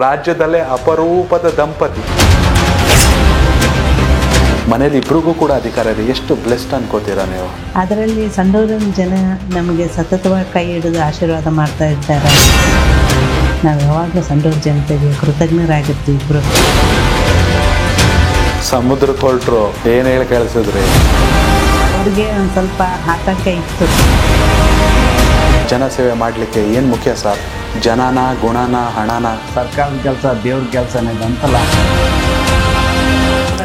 ರಾಜ್ಯದಲ್ಲೇ ಅಪರೂಪದ ದಂಪತಿ. ಮನೇಲಿ ಇಬ್ರಿಗೂ ಕೂಡ ಅಧಿಕಾರ ಇದೆ. ಎಷ್ಟು ಬ್ಲೆಸ್ಡ್ ಅನ್ಕೋತೀರಾ ನೀವು? ಅದರಲ್ಲಿ ಸಂಡೂರಿನ ಜನ ನಮಗೆ ಸತತವಾಗಿ ಕೈ ಹಿಡಿದು ಆಶೀರ್ವಾದ ಮಾಡ್ತಾ ಇದ್ದಾರೆ. ನಾವು ಯಾವಾಗಲೂ ಸಂಡೂರು ಜನತೆಗೆ ಕೃತಜ್ಞರಾಗಿರ್ತೀವಿ. ಇಬ್ಬರು ಸಮುದ್ರಕ್ಕೆ ಹೊರಟ್ರು, ಏನು ಹೇಳಿ ಕಳಿಸಿದ್ರಿ? ಅವ್ರಿಗೆ ಒಂದು ಸ್ವಲ್ಪ ಆತಂಕ ಇತ್ತು. ಜನಸೇವೆ ಮಾಡಲಿಕ್ಕೆ ಏನು ಮುಖ್ಯ ಸರ್? ಜನನ, ಗುಣನ, ಹಣನ? ಸರ್ಕಾರದ ಕೆಲಸ ದೇವ್ರ ಕೆಲಸನೇ ಅಂತಲ್ಲ.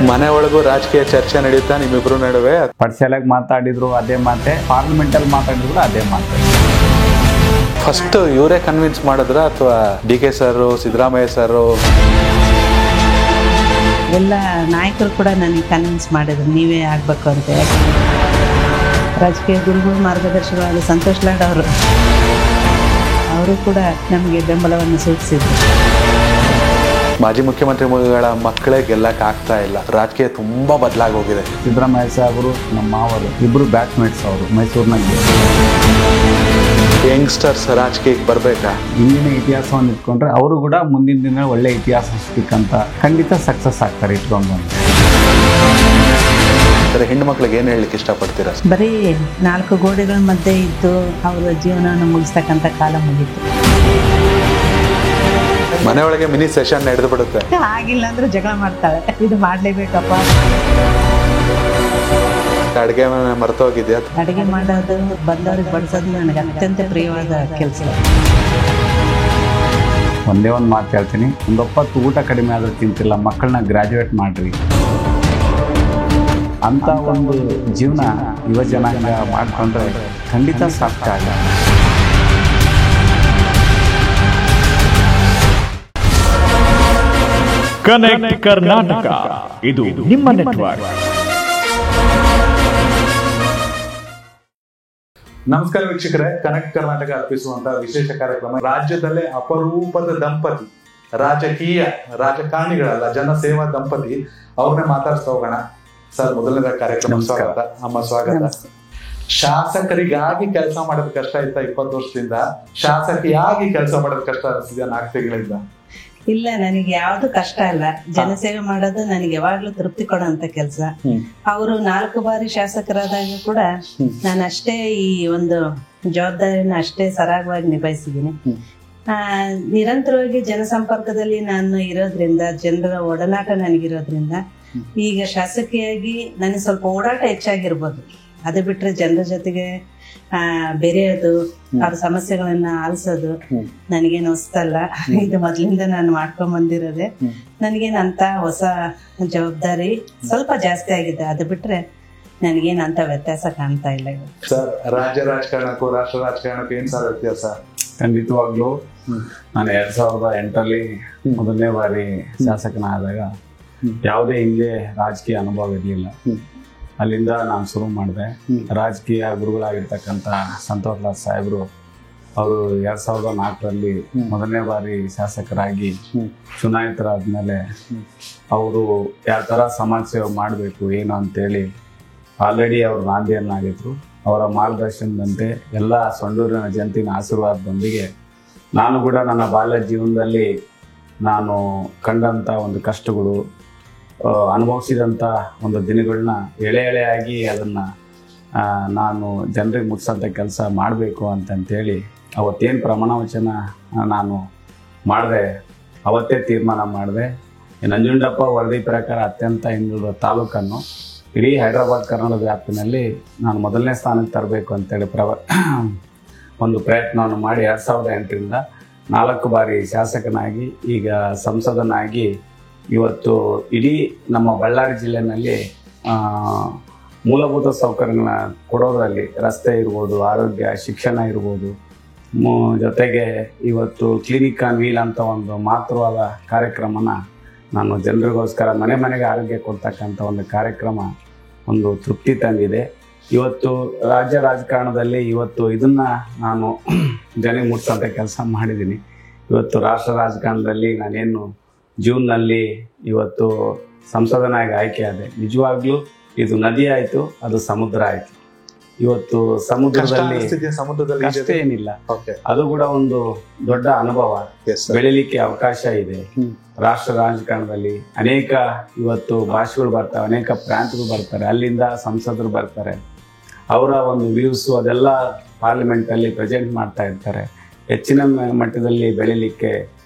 ಮನೆ ಒಳಗೂ ರಾಜಕೀಯ ಚರ್ಚೆ ನಡೀತಾ ನಿಮ್ಮಿಬ್ರು ನಡುವೆ? ಪರ್ಸೆಲಾಗಿ ಮಾತಾಡಿದ್ರು ಅದೇ ಮಾತೆ, ಪಾರ್ಲಿಮೆಂಟಲ್ಲಿ ಮಾತಾಡಿದ್ರು ಅದೇ ಮಾತೆ. ಫಸ್ಟ್ ಇವರೇ ಕನ್ವಿನ್ಸ್ ಮಾಡಿದ್ರ ಅಥವಾ D K sir, Siddaramaiah sir? ಎಲ್ಲ ನಾಯಕರು ಕೂಡ ನನಗೆ ಕನ್ವಿನ್ಸ್ ಮಾಡಿದ್ರು ನೀವೇ ಆಗಬೇಕು ಅಂತ. ರಾಜಕೀಯ ಗುರುಗಳು ಮಾರ್ಗದರ್ಶಕರಾದ ಸಂತೋಷ್ ಲಾಡ್ ಅವರು ಕೂಡ ನಮಗೆ ಬೆಂಬಲವನ್ನು ಸೂಚಿಸಿದ್ರು. ಮಾಜಿ ಮುಖ್ಯಮಂತ್ರಿಗಳ ಮಕ್ಕಳೇ ಗೆಲ್ಲಕ್ಕೆ ಆಗ್ತಾ ಇಲ್ಲ. ರಾಜಕೀಯ ತುಂಬಾ ಬದಲಾಗೋಗಿದೆ. ಸಿದ್ದರಾಮಯ್ಯ ಸಾಹೇಬರು ನಮ್ಮ ಮಾವರು ಇಬ್ಬರು ಬ್ಯಾಟ್ಸ್ಮೇಟ್ಸ್. ಅವರು ಮೈಸೂರಿನಲ್ಲಿ ಯಂಗ್ಸ್ಟರ್ಸ್ ರಾಜಕೀಯಕ್ಕೆ ಬರಬೇಕಾ? ಇಂದಿನ ಇತಿಹಾಸವನ್ನು ಇಟ್ಕೊಂಡ್ರೆ ಅವರು ಕೂಡ ಮುಂದಿನ ದಿನ ಒಳ್ಳೆ ಇತಿಹಾಸ ಸೃಷ್ಟಿಕಂತ ಖಂಡಿತ ಸಕ್ಸಸ್ ಆಗ್ತಾರೆ ಇಟ್ಕೊಂಡು. ಹೆಣ್ಣು ಮಕ್ಳಿಗೆ ಏನು ಹೇಳಲಿಕ್ಕೆ ಇಷ್ಟಪಡ್ತೀರಾ? ಬರೀ 4 ಗೋಡೆಗಳ ಮಧ್ಯೆ ಇದ್ದು ಅವರ ಜೀವನವನ್ನು ಮುಗಿಸ್ತಕ್ಕಂಥ ಕಾಲ ಮುಗೀತು. ಮನೆಯೊಳಗೆ ಮಿನಿ ಸೆಷನ್ ನಡೆದು ಬಿಡುತ್ತೆ. ಆಗಿಲ್ಲ ಅಂದ್ರೆ ಜಗಳ ಮಾಡ್ತಾಳೆ, ಇದು ಮಾಡಲೇಬೇಕಪ್ಪ. ಅಡುಗೆ ಮರ್ತೋಗಿದ್ಯಾ? ಅಡುಗೆ ಮಾಡೋದು, ಬಂದವ್ರಿಗೆ ಬಡಿಸೋದು ನನಗೆ ಅತ್ಯಂತ ಪ್ರಿಯವಾದ ಕೆಲಸ. ಒಂದೇ ಒಂದು ಮಾತು ಹೇಳ್ತೀನಿ, ಒಂದು 20 ಊಟ ಕಡಿಮೆ ಆದರೂ ತಿಂತಿಲ್ಲ, ಮಕ್ಕಳನ್ನ ಗ್ರ್ಯಾಜುಯೇಟ್ ಮಾಡಿರಿ ಅಂತ ಒಂದು ಜೀವನ ಯುವ ಜನಾಂಗ ಮಾಡಿಕೊಂಡ್ರೆ ಖಂಡಿತ ಸಾಧ್ಯ ಆಗಲ್ಲ. ಕನೆಕ್ಟ್ ಕರ್ನಾಟಕ, ಇದು ನಿಮ್ಮ ನೆಟ್ವರ್ಕ್. ನಮಸ್ಕಾರ ವೀಕ್ಷಕರೇ, ಕನೆಕ್ಟ್ ಕರ್ನಾಟಕ ಅರ್ಪಿಸುವಂತಹ ವಿಶೇಷ ಕಾರ್ಯಕ್ರಮ. ರಾಜ್ಯದಲ್ಲೇ ಅಪರೂಪದ ದಂಪತಿ, ರಾಜಕಾರಣಿಗಳಲ್ಲ, ಜನಸೇವಾ ದಂಪತಿ, ಅವ್ರನ್ನೇ ಮಾತಾಡ್ತಾ ಹೋಗೋಣ. ಸರ್, ಮೊದಲನೇ ಕಾರ್ಯಕ್ರಮ ಸ್ವಾಗತ. ಅಮ್ಮ ಸ್ವಾಗತ. ಶಾಸಕರಿಗಾಗಿ ಕೆಲಸ ಮಾಡೋದು ಕಷ್ಟ ಇತ್ತ 20 ವರ್ಷದಿಂದ? ಶಾಸಕಿಯಾಗಿ ಕೆಲಸ ಮಾಡೋದು ಕಷ್ಟ ಅನಿಸಿದ್ಯಾ 4 ತಿಂಗಳಿಂದ? ಇಲ್ಲ, ನನಗೆ ಯಾವ್ದು ಕಷ್ಟ ಇಲ್ಲ. ಜನಸೇವೆ ಮಾಡೋದು ನನಗೆ ಯಾವಾಗ್ಲೂ ತೃಪ್ತಿ ಕೊಡುವಂತ ಕೆಲಸ. ಅವರು 4 ಬಾರಿ ಶಾಸಕರಾದಾಗ ಕೂಡ ನಾನು ಅಷ್ಟೇ ಈ ಒಂದು ಜವಾಬ್ದಾರಿನ ಅಷ್ಟೇ ಸರಾಗವಾಗಿ ನಿಭಾಯಿಸಿದ್ದೀನಿ. ನಿರಂತರವಾಗಿ ಜನಸಂಪರ್ಕದಲ್ಲಿ ನಾನು ಇರೋದ್ರಿಂದ, ಜನರ ಒಡನಾಟ ನನಗಿರೋದ್ರಿಂದ, ಈಗ ಶಾಸಕಿಯಾಗಿ ನನಗೆ ಸ್ವಲ್ಪ ಓಡಾಟ ಹೆಚ್ಚಾಗಿರ್ಬೋದು. ಅದು ಬಿಟ್ರೆ ಜನರ ಜೊತೆಗೆ ಬೆರೆಯೋದು, ಅವ್ರ ಸಮಸ್ಯೆಗಳನ್ನ ಆಲಿಸೋದು ನನಗೇನು ಹೊಸ್ತಲ್ಲ. ಇದು ಮೊದ್ಲಿಂದ ನಾನು ಮಾಡ್ಕೊಂಡ್ ಬಂದಿರೋದೆ. ನನಗೇನಂತ ಹೊಸ ಜವಾಬ್ದಾರಿ ಸ್ವಲ್ಪ ಜಾಸ್ತಿ ಆಗಿದೆ. ಅದು ಬಿಟ್ರೆ ನನಗೇನಂತ ವ್ಯತ್ಯಾಸ ಕಾಣ್ತಾ ಇಲ್ಲ. ಸರ್, ರಾಜ್ಯ ರಾಜಕಾರಣಕ್ಕೂ ರಾಷ್ಟ್ರ ರಾಜಕಾರಣಕ್ಕೂ ಏನ್ ಸರ್ ವ್ಯತ್ಯಾಸ? ಖಂಡಿತವಾಗ್ಲೂ ನಾನು 2008ರಲ್ಲಿ ಮೊದಲನೇ ಬಾರಿ ಶಾಸಕನಾದಾಗ ಯಾವುದೇ ಹಿಂದೆ ರಾಜಕೀಯ ಅನುಭವ ಇರಲಿಲ್ಲ. ಅಲ್ಲಿಂದ ನಾನು ಶುರು ಮಾಡಿದೆ. ರಾಜಕೀಯ ಗುರುಗಳಾಗಿರ್ತಕ್ಕಂಥ ಸಂತೋಷ್ ಲಾಡ್ ಸಾಹೇಬರು ಅವರು 2004ರಲ್ಲಿ ಮೊದಲನೇ ಬಾರಿ ಶಾಸಕರಾಗಿ ಚುನಾಯಿತರಾದ್ಮೇಲೆ ಅವರು ಯಾವ ಥರ ಸಮಾಜ ಸೇವೆ ಮಾಡಬೇಕು ಏನು ಅಂತೇಳಿ ಆಲ್ರೆಡಿ ಅವರು ನಾಂದಿಯನ್ನಾಗಿದ್ರು. ಅವರ ಮಾರ್ಗದರ್ಶನದಂತೆ ಎಲ್ಲ ಸಂಡೂರಿನ ಜನತಿನ ಆಶೀರ್ವಾದದೊಂದಿಗೆ ನಾನು ಕೂಡ ನನ್ನ ಬಾಲ್ಯ ಜೀವನದಲ್ಲಿ ನಾನು ಕಂಡಂಥ ಒಂದು ಕಷ್ಟಗಳು, ಅನುಭವಿಸಿದಂಥ ಒಂದು ದಿನಗಳನ್ನ ಎಳೆಯಾಗಿ ಅದನ್ನು ನಾನು ಜನರಿಗೆ ಮುಟ್ಸೋಂಥ ಕೆಲಸ ಮಾಡಬೇಕು ಅಂತಂತೇಳಿ ಅವತ್ತೇನು ಪ್ರಮಾಣ ವಚನ ನಾನು ಮಾಡಿದೆ, ಅವತ್ತೇ ತೀರ್ಮಾನ ಮಾಡಿದೆ. ನಂಜುಂಡಪ್ಪ ವರದಿ ಪ್ರಕಾರ ಅತ್ಯಂತ ಹಿಂದುಳಿದ ತಾಲೂಕನ್ನು ಇಡೀ ಹೈದರಾಬಾದ್ ಕರ್ನಾಟಕ ವ್ಯಾಪ್ತಿನಲ್ಲಿ ನಾನು ಮೊದಲನೇ ಸ್ಥಾನಕ್ಕೆ ತರಬೇಕು ಅಂತೇಳಿ ಒಂದು ಪ್ರಯತ್ನವನ್ನು ಮಾಡಿ 2008ರಿಂದ 4 ಬಾರಿ ಶಾಸಕನಾಗಿ, ಈಗ ಸಂಸದನಾಗಿ ಇವತ್ತು ಇಡೀ ನಮ್ಮ ಬಳ್ಳಾರಿ ಜಿಲ್ಲೆಯಲ್ಲಿ ಮೂಲಭೂತ ಸೌಕರ್ಯಗಳನ್ನ ಕೊಡೋದ್ರಲ್ಲಿ, ರಸ್ತೆ ಇರ್ಬೋದು, ಆರೋಗ್ಯ, ಶಿಕ್ಷಣ ಇರ್ಬೋದು, ಜೊತೆಗೆ ಇವತ್ತು ಕ್ಲಿನಿಕ್ ಆನ್ ವೀಲ್ ಅಂತ ಒಂದು ಮಾತೃವಾದ ಕಾರ್ಯಕ್ರಮನ ನಾನು ಜನರಿಗೋಸ್ಕರ ಮನೆ ಮನೆಗೆ ಆರೋಗ್ಯ ಕೊಡ್ತಕ್ಕಂಥ ಒಂದು ಕಾರ್ಯಕ್ರಮ ಒಂದು ತೃಪ್ತಿ ತಂದಿದೆ. ಇವತ್ತು ರಾಜ್ಯ ರಾಜಕಾರಣದಲ್ಲಿ ಇವತ್ತು ಇದನ್ನು ನಾನು ಜನರಿಗೆ ಮುಟ್ಸೋಂಥ ಕೆಲಸ ಮಾಡಿದ್ದೀನಿ. ಇವತ್ತು ರಾಷ್ಟ್ರ ರಾಜಕಾರಣದಲ್ಲಿ ನಾನೇನು ಜೂನ್ನಲ್ಲಿ ಇವತ್ತು ಸಂಸದನಾಗಿ ಆಯ್ಕೆ ಆದೆ. ನಿಜವಾಗ್ಲೂ ಇದು ನದಿ ಆಯಿತು, ಅದು ಸಮುದ್ರ ಆಯಿತು. ಇವತ್ತು ಕಷ್ಟ ಸಮುದ್ರದಲ್ಲಿ ಅನಿಸ್ತಿದ್ಯಾ ಸಮುದ್ರದಲ್ಲಿ ಕಷ್ಟ ಏನಿಲ್ಲ. ಓಕೆ ಅದು ಕೂಡ ಒಂದು ದೊಡ್ಡ ಅನುಭವ. Yes sir. ಬೆಳಿಲಿಕ್ಕೆ ಅವಕಾಶ ಇದೆ. ರಾಷ್ಟ್ರ ರಾಜಕಾರಣದಲ್ಲಿ ಅನೇಕ ಇವತ್ತು ಭಾಷೆಗಳು ಬರ್ತಾರೆ, ಅನೇಕ ಪ್ರಾಂತಗಳು ಬರ್ತಾರೆ, ಅಲ್ಲಿಂದ ಸಂಸದರು ಬರ್ತಾರೆ. ಅವರ ಒಂದು ವ್ಯೂಸ್ ಅದೆಲ್ಲ ಪಾರ್ಲಿಮೆಂಟ್ ಅಲ್ಲಿ ಪ್ರೆಸೆಂಟ್ ಮಾಡ್ತಾ ಇರ್ತಾರೆ. ಹೆಚ್ಚಿನ ಮಟ್ಟದಲ್ಲಿ ಬೆಳಿಲಿಕ್ಕೆ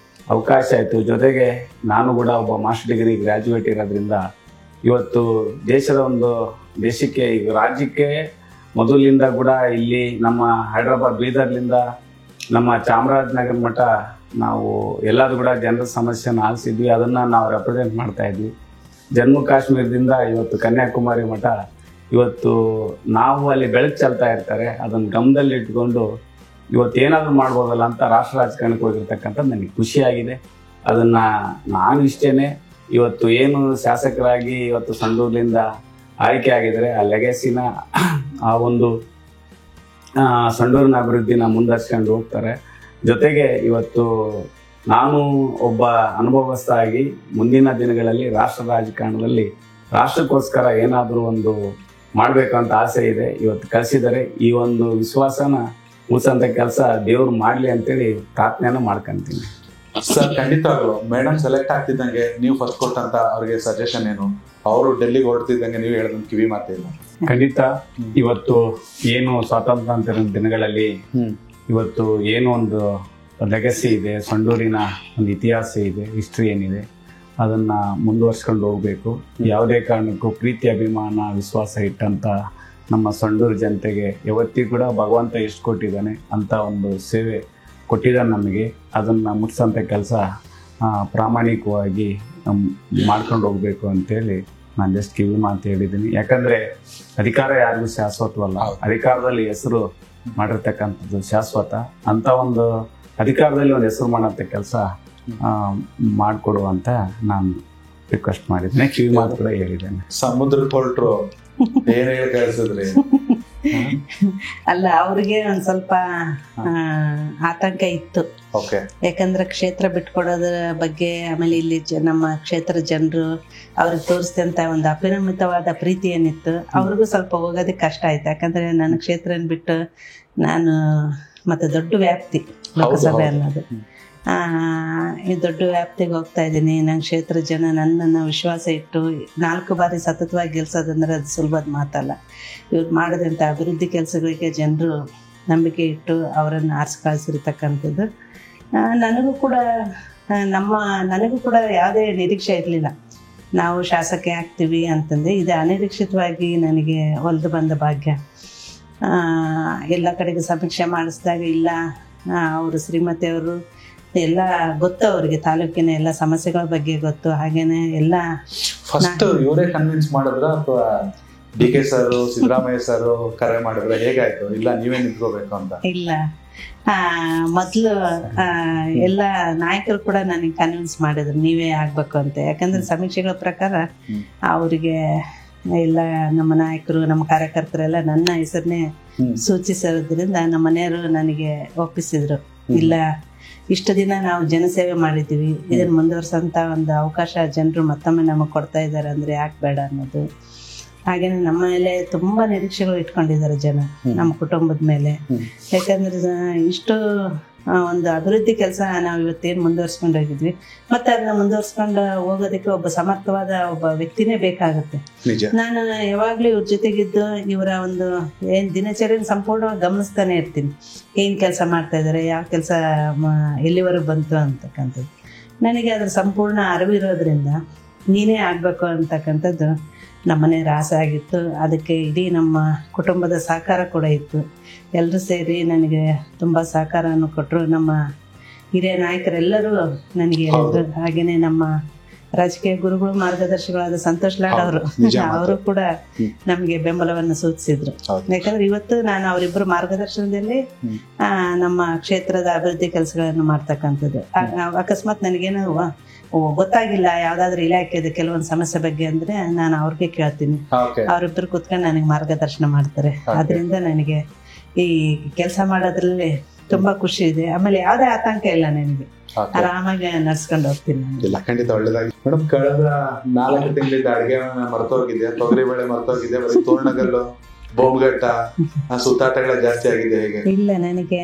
ಅವಕಾಶ ಆಯಿತು. ಜೊತೆಗೆ ನಾನು ಕೂಡ ಒಬ್ಬ ಮಾಸ್ಟರ್ ಡಿಗ್ರಿ ಗ್ರ್ಯಾಜುಯೇಟ್ ಇರೋದ್ರಿಂದ ಇವತ್ತು ದೇಶಕ್ಕೆ ಈಗ ರಾಜ್ಯಕ್ಕೆ ಮೊದಲಿಂದ ಕೂಡ ಇಲ್ಲಿ ನಮ್ಮ ಹೈದರಾಬಾದ್ ಬೀದರ್ಲಿಂದ ನಮ್ಮ ಚಾಮರಾಜನಗರ ಮಠ ನಾವು ಎಲ್ಲರೂ ಕೂಡ ಜನರ ಸಮಸ್ಯೆನ ಆಲಿಸಿದ್ವಿ. ಅದನ್ನು ನಾವು ರೆಪ್ರೆಸೆಂಟ್ ಮಾಡ್ತಾ ಇದ್ವಿ. ಜಮ್ಮು ಕಾಶ್ಮೀರದಿಂದ ಇವತ್ತು ಕನ್ಯಾಕುಮಾರಿ ಮಠ ಇವತ್ತು ನಾವು ಅಲ್ಲಿ ಬೆಳಕು ಚೆಲ್ತಾ ಇರ್ತಾರೆ. ಅದನ್ನು ಗಮನದಲ್ಲಿ ಇಟ್ಕೊಂಡು ಇವತ್ತು ಏನಾದರೂ ಮಾಡ್ಬೋದಲ್ಲ ಅಂತ ರಾಷ್ಟ್ರ ರಾಜಕಾರಣಕ್ಕೆ ಹೋಗಿರ್ತಕ್ಕಂಥದ್ದು ನನಗೆ ಖುಷಿಯಾಗಿದೆ. ಅದನ್ನು ನಾನು ಇಷ್ಟೇನೆ ಇವತ್ತು ಏನು ಶಾಸಕರಾಗಿ ಇವತ್ತು ಸಂಡೂರಿನಿಂದ ಆಯ್ಕೆ ಆಗಿದ್ದಾರೆ, ಆ ಲೆಗೆಸಿನ ಆ ಒಂದು ಸಂಡೂರಿನ ಅಭಿವೃದ್ಧಿನ ಮುಂದರ್ಸ್ಕೊಂಡು ಹೋಗ್ತಾರೆ. ಜೊತೆಗೆ ಇವತ್ತು ನಾನು ಒಬ್ಬ ಅನುಭವಸ್ಥ ಆಗಿ ಮುಂದಿನ ದಿನಗಳಲ್ಲಿ ರಾಷ್ಟ್ರ ರಾಜಕಾರಣದಲ್ಲಿ ರಾಷ್ಟ್ರಕ್ಕೋಸ್ಕರ ಏನಾದರೂ ಒಂದು ಮಾಡಬೇಕು ಅಂತ ಆಸೆ ಇದೆ. ಇವತ್ತು ಕಳಿಸಿದರೆ ಈ ಒಂದು ವಿಶ್ವಾಸನ ಮುಗಿಸಂತ ಕೆಲಸ ದೇವ್ರು ಮಾಡಲಿ ಅಂತೇಳಿ ಪ್ರಾರ್ಥನೆಯನ್ನು ಮಾಡ್ಕೊಂತೀನಿ. ಸರ್ ಖಂಡಿತವಾಗ್ಲು ಮೇಡಮ್ ಸೆಲೆಕ್ಟ್ ಆಗ್ತಿದ್ದಂಗೆ ನೀವು ಫಸ್ಟ್ ಕೊಟ್ಟಂತ ಅವ್ರಿಗೆ ಸಜೆಷನ್ ಏನು, ಅವರು ಡೆಲ್ಲಿಗೆ ಹೊರಡ್ತಿದ್ದಂಗೆ ನೀವು ಹೇಳಿದಂತ ಕಿವಿ ಮಾತೇನು? ಖಂಡಿತ ಇವತ್ತು ಏನು ಸ್ವಾತಂತ್ರ್ಯ ದಿನಗಳಲ್ಲಿ ಇವತ್ತು ಏನು ಒಂದು ಲೆಗಸಿ ಇದೆ, ಸಂಡೂರಿನ ಒಂದು ಇತಿಹಾಸ ಇದೆ, ಹಿಸ್ಟ್ರಿ ಏನಿದೆ ಅದನ್ನು ಮುಂದುವರ್ಸ್ಕೊಂಡು ಹೋಗಬೇಕು. ಯಾವುದೇ ಕಾರಣಕ್ಕೂ ಪ್ರೀತಿ ಅಭಿಮಾನ ವಿಶ್ವಾಸ ಇಟ್ಟಂಥ ನಮ್ಮ ಸಂಡೂರು ಜನತೆಗೆ ಯಾವತ್ತಿಗೂ ಕೂಡ ಭಗವಂತ ಎಷ್ಟು ಕೊಟ್ಟಿದ್ದಾನೆ ಅಂತ ಒಂದು ಸೇವೆ ಕೊಟ್ಟಿದ್ದಾನೆ ನಮಗೆ. ಅದನ್ನು ಮುಟ್ಸೋಂಥ ಕೆಲಸ ಪ್ರಾಮಾಣಿಕವಾಗಿ ಮಾಡ್ಕೊಂಡು ಹೋಗಬೇಕು ಅಂತೇಳಿ ನಾನು ಜಸ್ಟ್ ಕಿವಿ ಮಾತು ಹೇಳಿದ್ದೀನಿ. ಯಾಕಂದರೆ ಅಧಿಕಾರ ಯಾರಿಗೂ ಶಾಶ್ವತವಲ್ಲ. ಅಧಿಕಾರದಲ್ಲಿ ಹೆಸರು ಮಾಡಿರ್ತಕ್ಕಂಥದ್ದು ಶಾಶ್ವತ. ಅಂಥ ಒಂದು ಅಧಿಕಾರದಲ್ಲಿ ಒಂದು ಹೆಸರು ಮಾಡೋಂಥ ಕೆಲಸ ಮಾಡಿಕೊಡುವಂತ ನಾನು ರಿಕ್ವೆಸ್ಟ್ ಮಾಡಿದ್ದೇನೆ. ಕಿವಿ ಮಾತು ಕೂಡ ಹೇಳಿದ್ದೇನೆ. ಸಮುದ್ರಕ್ಕೆ ಹೊರಟ್ರು ಏನ್ ಹೇಳಿ ಕಳಿಸಿದ್ರಿ? ಅಲ್ಲ, ಅವ್ರಿಗೆ ಒಂದ್ ಸ್ವಲ್ಪ ಆತಂಕ ಇತ್ತು. ಯಾಕಂದ್ರೆ ಕ್ಷೇತ್ರ ಬಿಟ್ಕೊಡೋದ್ರ ಬಗ್ಗೆ, ಆಮೇಲೆ ಇಲ್ಲಿ ನಮ್ಮ ಕ್ಷೇತ್ರ ಜನರು ಅವ್ರಿಗೆ ತೋರಿಸಿದಂತ ಒಂದು ಅಪರಿಮಿತವಾದ ಪ್ರೀತಿ ಏನಿತ್ತು, ಅವ್ರಿಗೂ ಸ್ವಲ್ಪ ಹೋಗೋದಕ್ಕೆ ಕಷ್ಟ ಆಯ್ತು. ಯಾಕಂದ್ರೆ ನನ್ನ ಕ್ಷೇತ್ರ ಬಿಟ್ಟು ನಾನು ಮತ್ತೆ ದೊಡ್ಡ ವ್ಯಾಪ್ತಿ ಲೋಕಸಭೆ ಅನ್ನೋದು, ಈ ದೊಡ್ಡ ವ್ಯಾಪ್ತಿಗೆ ಹೋಗ್ತಾ ಇದ್ದೀನಿ. ನನ್ನ ಕ್ಷೇತ್ರ ಜನ ನನ್ನನ್ನು ವಿಶ್ವಾಸ ಇಟ್ಟು 4 ಬಾರಿ ಸತತವಾಗಿ ಗೆಲ್ಸೋದಂದ್ರೆ ಅದು ಸುಲಭದ ಮಾತಲ್ಲ. ಇವ್ರು ಮಾಡಿದಂಥ ಅಭಿವೃದ್ಧಿ ಕೆಲಸಗಳಿಗೆ ಜನರು ನಂಬಿಕೆ ಇಟ್ಟು ಅವರನ್ನು ಆರಿಸಿ ಕಳಿಸಿರ್ತಕ್ಕಂಥದ್ದು. ನನಗೂ ಕೂಡ ಯಾವುದೇ ನಿರೀಕ್ಷೆ ಇರಲಿಲ್ಲ ನಾವು ಶಾಸಕಿ ಆಗ್ತೀವಿ ಅಂತಂದು. ಇದು ಅನಿರೀಕ್ಷಿತವಾಗಿ ನನಗೆ ಒಲ್ದು ಬಂದ ಭಾಗ್ಯ. ಎಲ್ಲ ಕಡೆಗೆ ಸಮೀಕ್ಷೆ ಮಾಡಿಸಿದಾಗ ಇಲ್ಲ, ಅವರು ಶ್ರೀಮತಿಯವರು ಎಲ್ಲ ಗೊತ್ತು, ಅವರಿಗೆ ತಾಲೂಕಿನ ಎಲ್ಲ ಸಮಸ್ಯೆಗಳ ಬಗ್ಗೆ ಗೊತ್ತು. ಹಾಗೇನೆ ಎಲ್ಲ ಫಸ್ಟ್ ಇವರೇ ಕನ್ವಿನ್ಸ್ ಮಾಡಿದ್ರ ಅಥವಾ D K sir Siddaramaiah sir ಕರೆ ಮಾಡಿದ್ರೆ ಹೇಗಾಯ್ತು? ಇಲ್ಲ ನೀವೇ ನಿಂತ್ಕೋಬೇಕು ಅಂತ? ಇಲ್ಲ, ಮೊದಲು ಎಲ್ಲ ನಾಯಕರು ಕೂಡ ನನಗೆ ಕನ್ವಿನ್ಸ್ ಮಾಡಿದ್ರು ನೀವೇ ಆಗ್ಬೇಕು ಅಂತ. ಯಾಕಂದ್ರೆ ಸಮೀಕ್ಷೆಗಳ ಪ್ರಕಾರ ಅವರಿಗೆ ಎಲ್ಲ ನಮ್ಮ ನಾಯಕರು ನಮ್ಮ ಕಾರ್ಯಕರ್ತರೆಲ್ಲ ನನ್ನ ಹೆಸರನ್ನೇ ಸೂಚಿಸಿರೋದ್ರಿಂದ ನಮ್ಮ ಮನೆಯವರು ನನಗೆ ಒಪ್ಪಿಸಿದ್ರು. ಇಲ್ಲ, ಇಷ್ಟು ದಿನ ನಾವು ಜನಸೇವೆ ಮಾಡಿದ್ದೀವಿ, ಇದನ್ನು ಮುಂದುವರ್ಸೋಂಥ ಒಂದು ಅವಕಾಶ ಜನರು ಮತ್ತೊಮ್ಮೆ ನಮಗೆ ಕೊಡ್ತಾ ಇದ್ದಾರೆ ಅಂದರೆ ಯಾಕೆ ಬೇಡ ಅನ್ನೋದು. ಹಾಗೇನೆ ನಮ್ಮ ಮೇಲೆ ತುಂಬ ನಿರೀಕ್ಷೆಗಳು ಇಟ್ಕೊಂಡಿದ್ದಾರೆ ಜನ, ನಮ್ಮ ಕುಟುಂಬದ ಮೇಲೆ. ಯಾಕಂದ್ರೆ ಇಷ್ಟು ಒಂದು ಅಭಿವೃದ್ಧಿ ಕೆಲಸ ನಾವು ಇವತ್ತೇನು ಮುಂದುವರ್ಸ್ಕೊಂಡು ಹೋಗಿದ್ವಿ, ಮತ್ತೆ ಅದನ್ನ ಮುಂದುವರ್ಸ್ಕೊಂಡು ಹೋಗೋದಕ್ಕೆ ಒಬ್ಬ ಸಮರ್ಥವಾದ ಒಬ್ಬ ವ್ಯಕ್ತಿನೇ ಬೇಕಾಗುತ್ತೆ. ನಾನು ಯಾವಾಗ್ಲೂ ಇವ್ರ ಜೊತೆಗಿದ್ದು ಇವರ ಒಂದು ಏನ್ ದಿನಚರಿಯನ್ನು ಸಂಪೂರ್ಣವಾಗಿ ಗಮನಿಸ್ತಾನೆ ಇರ್ತೀನಿ. ಏನ್ ಕೆಲಸ ಮಾಡ್ತಾ ಇದಾರೆ, ಯಾವ ಕೆಲಸ ಎಲ್ಲಿವರೆಗೂ ಬಂತು ಅಂತಕ್ಕಂಥದ್ದು ನನಗೆ ಅದ್ರ ಸಂಪೂರ್ಣ ಅರಿವಿರೋದ್ರಿಂದ ನೀನೇ ಆಗ್ಬೇಕು ಅಂತಕ್ಕಂಥದ್ದು ನಮ್ಮನೆಯವ್ರ ಆಸೆ ಆಗಿತ್ತು. ಅದಕ್ಕೆ ಇಡೀ ನಮ್ಮ ಕುಟುಂಬದ ಸಹಕಾರ ಕೂಡ ಇತ್ತು. ಎಲ್ಲರೂ ಸೇರಿ ನನಗೆ ತುಂಬ ಸಹಕಾರವನ್ನು ಕೊಟ್ಟರು. ನಮ್ಮ ಹಿರಿಯ ನಾಯಕರೆಲ್ಲರೂ ನನಗೆ ಹೇಳಿದ್ರು. ಹಾಗೇನೆ ನಮ್ಮ ರಾಜಕೀಯ ಗುರುಗಳು ಮಾರ್ಗದರ್ಶಿಗಳಾದ ಸಂತೋಷ್ ಲಾಡ್ ಅವರು ಕೂಡ ನಮಗೆ ಬೆಂಬಲವನ್ನು ಸೂಚಿಸಿದ್ರು. ಯಾಕಂದ್ರೆ ಇವತ್ತು ನಾನು ಅವರಿಬ್ಬರು ಮಾರ್ಗದರ್ಶನದಲ್ಲಿ ನಮ್ಮ ಕ್ಷೇತ್ರದ ಅಭಿವೃದ್ಧಿ ಕೆಲಸಗಳನ್ನು ಮಾಡ್ತಕ್ಕಂಥದ್ದು. ಅಕಸ್ಮಾತ್ ನನಗೇನೋ ಗೊತ್ತಾಗಿಲ್ಲ ಯಾವ್ದಾದ್ರು ಇಲಾಖೆದ ಕೆಲವೊಂದು ಸಮಸ್ಯೆ ಬಗ್ಗೆ ಅಂದ್ರೆ ನಾನು ಅವ್ರಿಗೆ ಕೇಳ್ತೀನಿ, ಅವರಿಬ್ಬರು ಕುತ್ಕೊಂಡು ನನಗೆ ಮಾರ್ಗದರ್ಶನ ಮಾಡ್ತಾರೆ. ಅದರಿಂದ ನನಗೆ ಈ ಕೆಲಸ ಮಾಡೋದ್ರಲ್ಲಿ ತುಂಬಾ ಖುಷಿ ಇದೆ. ಆಮೇಲೆ ಯಾವ್ದೇ ಆತಂಕ ಇಲ್ಲ, ನನಗೆ ಆರಾಮಾಗಿ ನಡ್ಸ್ಕೊಂಡು ಹೋಗ್ತೀನಿ. ಇಲ್ಲ, ಖಂಡಿತ ಒಳ್ಳೇದಾಗಿ. ಮೇಡಮ್, ಕಳೆದ 4 ತಿಂಗಳಿಂದ ಅಡಿಗೆ ಮರ್ತೋಗಿದ್ದೆ, ತೊಗರಿ ಬೇಳೆ ಮರ್ತೋಗಿದ್ದೆ, ಬರೀ ತೋರಣಗಲ್ಲು ಬೋಮ್ಗಟ್ಟ ಸುತ್ತಾಟಗಳ ಜಾಸ್ತಿ ಆಗಿದೆ ಹೇಗೆ? ಇಲ್ಲ, ನನಗೆ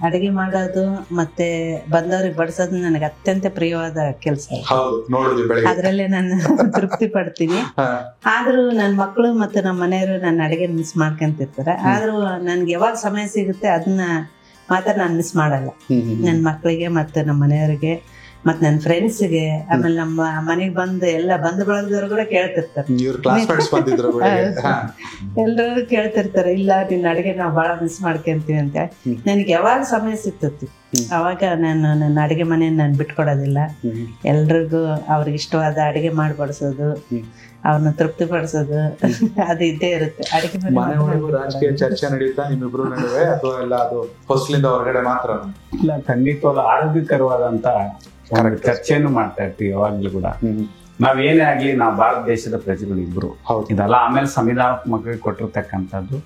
ಅಡಿಗೆ ಮಾಡೋದು ಮತ್ತೆ ಬಂದವ್ರಿಗೆ ಬಡಿಸೋದು ನನಗೆ ಅತ್ಯಂತ ಪ್ರಿಯವಾದ ಕೆಲಸ. ಹೌದು, ನೋಡಿದ್ವಿ ಬೆಳಗ್ಗೆ. ಅದ್ರಲ್ಲೇ ನಾನು ತೃಪ್ತಿ ಪಡ್ತೀನಿ. ಆದ್ರೂ ನನ್ನ ಮಕ್ಕಳು ಮತ್ತೆ ನಮ್ಮ ಮನೆಯವರು ನನ್ನ ಅಡಿಗೆ ಮಿಸ್ ಮಾಡ್ಕೊಂತಿರ್ತಾರೆ. ಆದ್ರೂ ನನ್ಗೆ ಯಾವಾಗ ಸಮಯ ಸಿಗುತ್ತೆ ಅದನ್ನ ಮಾತ್ರ ನಾನು ಮಿಸ್ ಮಾಡಲ್ಲ. ನನ್ನ ಮಕ್ಕಳಿಗೆ ಮತ್ತೆ ನಮ್ಮ ಮನೆಯವರಿಗೆ ಮತ್ ನನ್ನ ಫ್ರೆಂಡ್ಸ್ಗೆ, ಆಮೇಲೆ ನಮ್ಮ ಮನೆಗ್ ಬಂದು ಎಲ್ಲ ಬಂಧು ಬಳಗದವ್ರು ಕೂಡ ಕೇಳ್ತಿರ್ತಾರೆ, ಎಲ್ಲರೂ ಕೇಳ್ತಿರ್ತಾರೆ, ಇಲ್ಲ ನಿನ್ನ ಅಡಿಗೆ ನಾವು ಬಹಳ ಮಿಸ್ ಮಾಡ್ಕೊಂತೀವಿ ಅಂತ. ನನಗೆ ಯಾವಾಗ ಸಮಯ ಸಿಗ್ತತಿ ಅವಾಗ ನಾನು ನನ್ನ ಅಡಿಗೆ ಮನೆಯನ್ನು ನಾನು ಬಿಟ್ಕೊಡೋದಿಲ್ಲ. ಎಲ್ರಿಗೂ ಅವ್ರಿಗೆ ಇಷ್ಟವಾದ ಅಡಿಗೆ ಮಾಡಿ ಬಡಿಸೋದು, ಅವ್ರನ್ನ ತೃಪ್ತಿ ಪಡಿಸೋದು ಅದು ಇದ್ದೇ ಇರುತ್ತೆ. ಅಡಿಗೆ ಮನೆ ರಾಜಕೀಯ ಚರ್ಚೆ ನಡೆಯುತ್ತಾ ನಿಮ್ಮಿಬ್ರು ನಡುವೆ, ಅಥವಾ ಎಲ್ಲ ಅದು ಹೊಸಲಿಂದ ಹೊರಗಡೆ ಮಾತ್ರ? ಇಲ್ಲ, ಖಂಡಿತವಾಗ್ಲೂ ಆರೋಗ್ಯಕರವಾದಂತ ಚರ್ಚೆಯನ್ನು ಮಾಡ್ತಾ ಇರ್ತೀವಿ ಯಾವಾಗ್ಲೂ ಕೂಡ. ನಾವೇನೇ ಆಗ್ಲಿ ನಾವು ಭಾರತ ದೇಶದ ಪ್ರಜೆಗಳು ಇಬ್ರು ಇದೆಲ್ಲ ಆಮೇಲೆ ಸಂವಿಧಾನಾತ್ಮಕವಾಗಿ ಕೊಟ್ಟಿರ್ತಕ್ಕಂಥದ್ದು.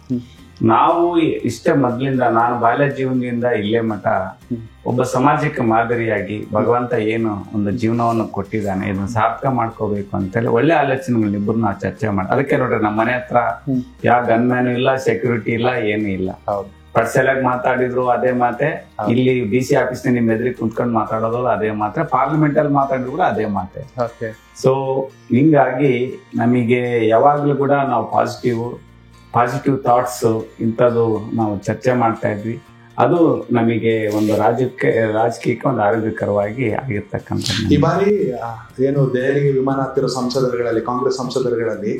ನಾವು ಇಷ್ಟೇ ಮೊದ್ಲಿಂದ ನಾನು ಬಾಲ್ಯ ಜೀವನದಿಂದ ಇಲ್ಲೇ ಮಠ ಒಬ್ಬ ಸಮಾಜಕ್ಕೆ ಮಾದರಿಯಾಗಿ ಭಗವಂತ ಏನು ಒಂದು ಜೀವನವನ್ನು ಕೊಟ್ಟಿದ್ದಾನೆ, ಇದನ್ನ ಸಾರ್ಥಕ ಮಾಡ್ಕೋಬೇಕು ಅಂತೇಳಿ ಒಳ್ಳೆ ಆಲೋಚನೆಗಳನ್ನ ಇಬ್ಬರು ನಾವು ಚರ್ಚೆ ಮಾಡಿ. ಅದಕ್ಕೆ ನೋಡ್ರಿ ನಮ್ಮ ಮನೆ ಹತ್ರ ಯಾವ ಗನ್ಮ್ಯಾನು ಇಲ್ಲ, ಸೆಕ್ಯೂರಿಟಿ ಇಲ್ಲ, ಏನು ಇಲ್ಲ. ಪಡ್ಸೆಲಾಗ ಮಾತಾಡಿದ್ರು ಅದೇ ಮಾತೆ, ಇಲ್ಲಿ ಡಿ ಸಿ ಆಫೀಸ್ ನಿಮ್ ಎದುರಿಗೆ ಕುಂತ್ಕೊಂಡು ಮಾತಾಡೋದು ಅದೇ ಮಾತೆ, ಪಾರ್ಲಿಮೆಂಟ್ ಅಲ್ಲಿ ಮಾತಾಡಿದ್ರು ಕೂಡ ಅದೇ ಮಾತೆ. ಸೊ ಹಿಂಗಾಗಿ ನಮಗೆ ಯಾವಾಗ್ಲೂ ಕೂಡ ನಾವು ಪಾಸಿಟಿವ್ ಥಾಟ್ಸ್ ಇಂಥದ್ದು ನಾವು ಚರ್ಚೆ ಮಾಡ್ತಾ ಇದ್ವಿ. ಅದು ನಮಗೆ ಒಂದು ರಾಜಕೀಯಕ್ಕೆ ಒಂದು ಆರೋಗ್ಯಕರವಾಗಿ ಆಗಿರ್ತಕ್ಕಂಥ. ಈ ಬಾರಿ ಏನು ದೆಹಲಿಗೆ ವಿಮಾನ ಹತ್ತಿರೋ ಸಂಸದರುಗಳಲ್ಲಿ, ಕಾಂಗ್ರೆಸ್ ಸಂಸದರುಗಳಲ್ಲಿ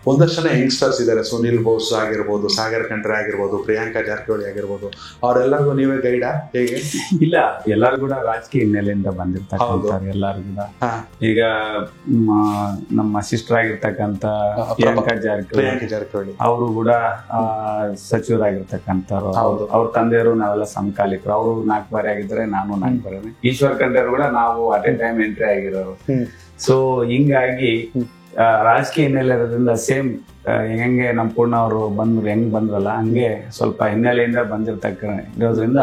ಒಂದಷ್ಟು ಜನ ಯಂಗ್ಸ್ಟರ್ಸ್ ಇದ್ದಾರೆ. ಸುನಿಲ್ ಬೋಸ್ ಆಗಿರ್ಬೋದು, ಸಾಗರ್ ಖಂಡ್ರೆ ಆಗಿರ್ಬೋದು, ಪ್ರಿಯಾಂಕಾ ಜಾರಕಿಹೊಳಿ ಆಗಿರ್ಬೋದು. ಅವರೆಲ್ಲರಿಗೂ ನೀವೇ ಗೈಡ ಹೇಗೆ? ಇಲ್ಲ, ಎಲ್ಲರೂ ಕೂಡ ರಾಜಕೀಯ ಹಿನ್ನೆಲೆಯಿಂದ ಬಂದಿರ್ತಾರೆ. ಎಲ್ಲರೂ ಕೂಡ ಈಗ ನಮ್ಮ ಸಿಸ್ಟರ್ ಆಗಿರ್ತಕ್ಕಂಥ ಪ್ರಿಯಾಂಕಾ ಜಾರಕಿಹೊಳಿ ಅವರು ಕೂಡ ಸಚಿವರಾಗಿರ್ತಕ್ಕಂಥವ್ರು. ಅವ್ರ ತಂದೆಯವರು ನಾವೆಲ್ಲ ಸಮಕಾಲಿಕರು. ಅವರು 4 ಬಾರಿ ಆಗಿದ್ದಾರೆ, ನಾನು 4 ಬಾರಿ. ಈಶ್ವರ್ ಖಂಡ್ರೆ ಕೂಡ ನಾವು ಅಟ್ ಎ ಟೈಮ್ ಎಂಟ್ರಿ ಆಗಿರೋರು. ಸೊ ಹಿಂಗಾಗಿ ರಾಜಕೀಯ ಹಿನ್ನೆಲೆ ಇರೋದ್ರಿಂದ ಸೇಮ್ ಹೆಂಗೆ ನಮ್ಮ ಪೂರ್ಣ ಅವರು ಹೆಂಗ್ ಬಂದ್ರಲ್ಲ ಹಂಗೆ ಸ್ವಲ್ಪ ಹಿನ್ನೆಲೆಯಿಂದ ಇರೋದ್ರಿಂದ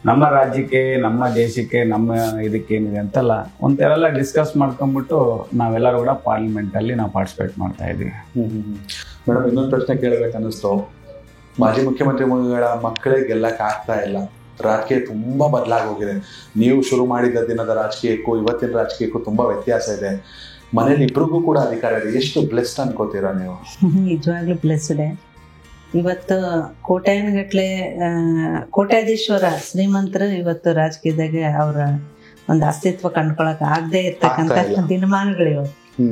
ನಮ್ಮ ರಾಜ್ಯಕ್ಕೆ, ನಮ್ಮ ದೇಶಕ್ಕೆ, ನಮ್ಮ ಇದಕ್ಕೆ ಏನಿದೆ ಅಂತೆಲ್ಲ ಒಂಥರ ಡಿಸ್ಕಸ್ ಮಾಡ್ಕೊಂಡ್ಬಿಟ್ಟು ನಾವೆಲ್ಲರೂ ಕೂಡ ಪಾರ್ಲಿಮೆಂಟ್ ಅಲ್ಲಿ ನಾವು ಪಾರ್ಟಿಸಿಪೇಟ್ ಮಾಡ್ತಾ ಇದ್ದೀವಿ. ಮೇಡಮ್, ಇನ್ನೊಂದು ಪ್ರಶ್ನೆ ಕೇಳಬೇಕನ್ನಿಸ್ತು. ಮಾಜಿ ಮುಖ್ಯಮಂತ್ರಿಗಳ ಮಕ್ಕಳೇ ಗೆಲ್ಲಕ್ ಆಗ್ತಾ ಇಲ್ಲ, ರಾಜಕೀಯ ತುಂಬಾ ಬದಲಾಗೋಗಿದೆ. ನೀವು ಶುರು ಮಾಡಿದ ದಿನದ ರಾಜಕೀಯಕ್ಕೂ ಇವತ್ತಿನ ರಾಜಕೀಯಕ್ಕೂ ತುಂಬಾ ವ್ಯತ್ಯಾಸ ಇದೆ. ಮನೇಲಿ ಇಬ್ರಿಗೂ ಕೂಡ ಅಧಿಕಾರ ಇದೆ. ಎಷ್ಟು ಬ್ಲೆಸ್ಡ್ ಅನ್ಕೋತೀರಾ ನೀವು? ನಿಜವಾಗ್ಲೂ ಬ್ಲೆಸ್ಡ್. ಇವತ್ತು ಕೋಟ್ಯಾನುಗಟ್ಲೆ ಕೋಟ್ಯಾಧೀಶ್ವರ ಶ್ರೀಮಂತರು ಇವತ್ತು ರಾಜಕೀಯದಾಗ ಅವರ ಒಂದು ಅಸ್ತಿತ್ವ ಕಂಡ್ಕೊಳಕ್ ಆಗದೆ ಇರ್ತಕ್ಕಂಥ ದಿನಮಾನಗಳು ಇವತ್ತು.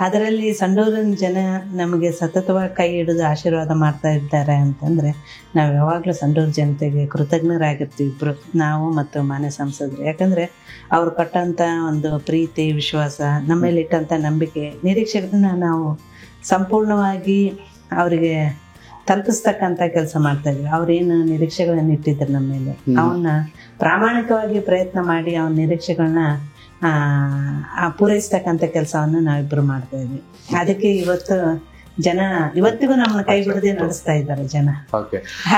ಅದರಲ್ಲಿ ಸಂಡೂರಿನ ಜನ ನಮಗೆ ಸತತವಾಗಿ ಕೈ ಹಿಡಿದು ಆಶೀರ್ವಾದ ಮಾಡ್ತಾ ಇದ್ದಾರೆ ಅಂತಂದ್ರೆ ನಾವು ಯಾವಾಗಲೂ ಸಂಡೂರು ಜನತೆಗೆ ಕೃತಜ್ಞರಾಗಿರ್ತೀವಿ ಇಬ್ರು, ನಾವು ಮತ್ತು ಮಾನ್ಯ ಸಂಸದರು. ಯಾಕಂದ್ರೆ ಅವ್ರು ಕೊಟ್ಟಂತ ಒಂದು ಪ್ರೀತಿ, ವಿಶ್ವಾಸ, ನಮ್ಮ ಮೇಲೆ ಇಟ್ಟಂತ ನಂಬಿಕೆ, ನಿರೀಕ್ಷೆಗಳನ್ನ ನಾವು ಸಂಪೂರ್ಣವಾಗಿ ಅವರಿಗೆ ತಲುಪಿಸ್ತಕ್ಕಂಥ ಕೆಲಸ ಮಾಡ್ತಾ ಇದ್ವಿ. ಅವ್ರೇನು ನಿರೀಕ್ಷೆಗಳನ್ನ ಇಟ್ಟಿದ್ರು ನಮ್ಮ ಮೇಲೆ, ಅವನ್ನ ಪ್ರಾಮಾಣಿಕವಾಗಿ ಪ್ರಯತ್ನ ಮಾಡಿ ಅವನ ನಿರೀಕ್ಷೆಗಳನ್ನ ಪೂರೈಸ್ತಕ್ಕಂಥ ಕೆಲಸವನ್ನು ನಾವಿಬ್ರು ಮಾಡ್ತಾ ಇದ್ವಿ. ಅದಕ್ಕೆ ಇವತ್ತು ಜನ ಇವತ್ತಿಗೂ ನಮ್ಮನ್ನ ಕೈ ಬಿಡದೆ ನಡೆಸ್ತಾ ಇದ್ದಾರೆ ಜನ.